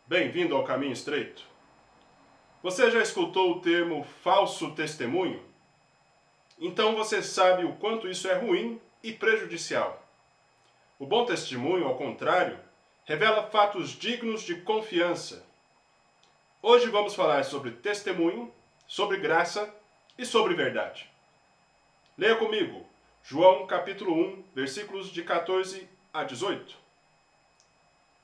Bem-vindo ao Caminho Estreito. Você já escutou o termo falso testemunho? Então você sabe o quanto isso é ruim e prejudicial. O bom testemunho, ao contrário, revela fatos dignos de confiança. Hoje vamos falar sobre testemunho, sobre graça e sobre verdade. Leia comigo, João capítulo 1, versículos de 14 a 18.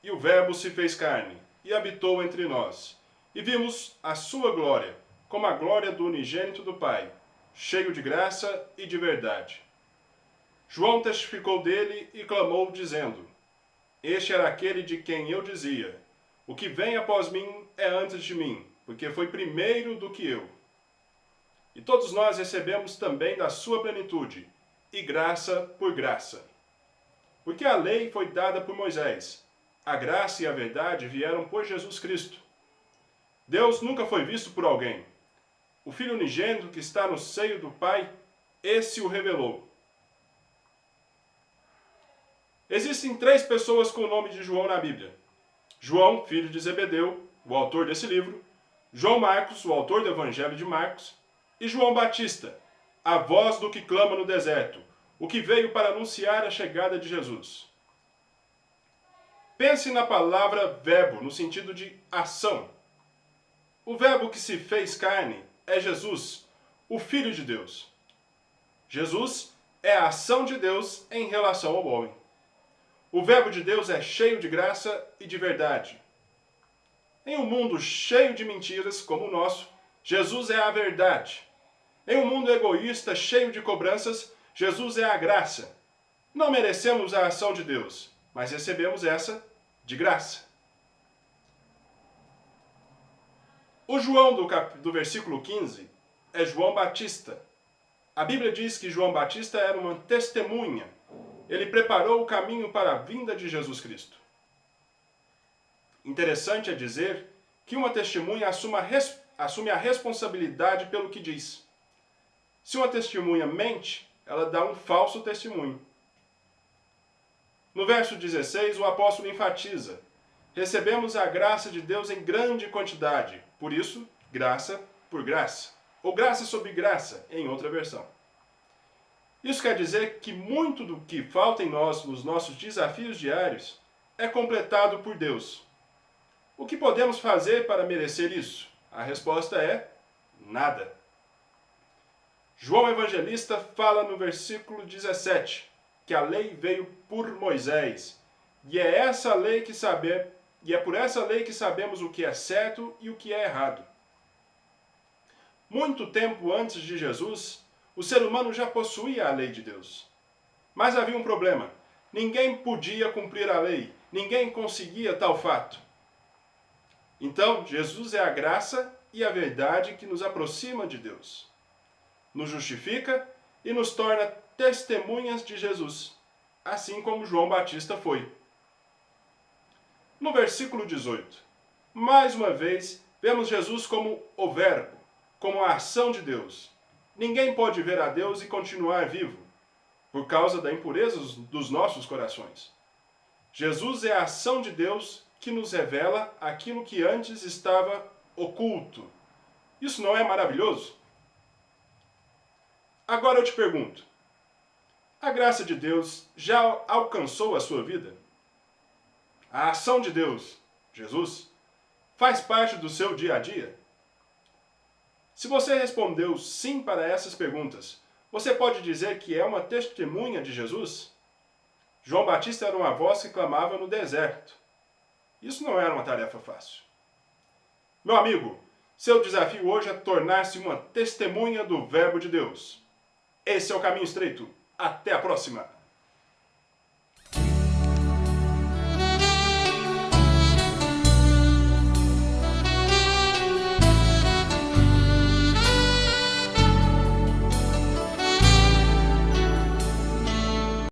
E o Verbo se fez carne e habitou entre nós, e vimos a sua glória, como a glória do unigênito do Pai, cheio de graça e de verdade. João testificou dele e clamou, dizendo: Este era aquele de quem eu dizia: O que vem após mim é antes de mim, porque foi primeiro do que eu. E todos nós recebemos também da sua plenitude, e graça por graça. Porque a lei foi dada por Moisés, a graça e a verdade vieram por Jesus Cristo. Deus nunca foi visto por alguém. O Filho unigênito que está no seio do Pai, esse o revelou. Existem 3 pessoas com o nome de João na Bíblia. João, filho de Zebedeu, o autor desse livro, João Marcos, o autor do Evangelho de Marcos, e João Batista, a voz do que clama no deserto, o que veio para anunciar a chegada de Jesus. Pense na palavra verbo, no sentido de ação. O verbo que se fez carne é Jesus, o Filho de Deus. Jesus é a ação de Deus em relação ao homem. O verbo de Deus é cheio de graça e de verdade. Em um mundo cheio de mentiras como o nosso, Jesus é a verdade. Em um mundo egoísta, cheio de cobranças, Jesus é a graça. Não merecemos a ação de Deus, mas recebemos essa de graça. O João do versículo 15 é João Batista. A Bíblia diz que João Batista era uma testemunha. Ele preparou o caminho para a vinda de Jesus Cristo. Interessante é dizer que uma testemunha assume a responsabilidade pelo que diz. Se uma testemunha mente, ela dá um falso testemunho. No verso 16, o apóstolo enfatiza: recebemos a graça de Deus em grande quantidade, por isso, graça por graça. Ou graça sobre graça, em outra versão. Isso quer dizer que muito do que falta em nós nos nossos desafios diários é completado por Deus. O que podemos fazer para merecer isso? A resposta é nada. João Evangelista fala no versículo 17 que a lei veio por Moisés, e é por essa lei que sabemos o que é certo e o que é errado. Muito tempo antes de Jesus, o ser humano já possuía a lei de Deus. Mas havia um problema. Ninguém podia cumprir a lei, ninguém conseguia tal fato. Então, Jesus é a graça e a verdade que nos aproxima de Deus. Nos justifica e nos torna testemunhas de Jesus, assim como João Batista foi. No versículo 18, mais uma vez, vemos Jesus como o Verbo, como a ação de Deus. Ninguém pode ver a Deus e continuar vivo, por causa da impureza dos nossos corações. Jesus é a ação de Deus que nos revela aquilo que antes estava oculto. Isso não é maravilhoso? Agora eu te pergunto, a graça de Deus já alcançou a sua vida? A ação de Deus, Jesus, faz parte do seu dia a dia? Se você respondeu sim para essas perguntas, você pode dizer que é uma testemunha de Jesus? João Batista era uma voz que clamava no deserto. Isso não era uma tarefa fácil. Meu amigo, seu desafio hoje é tornar-se uma testemunha do Verbo de Deus. Esse é o Caminho Estreito. Até a próxima!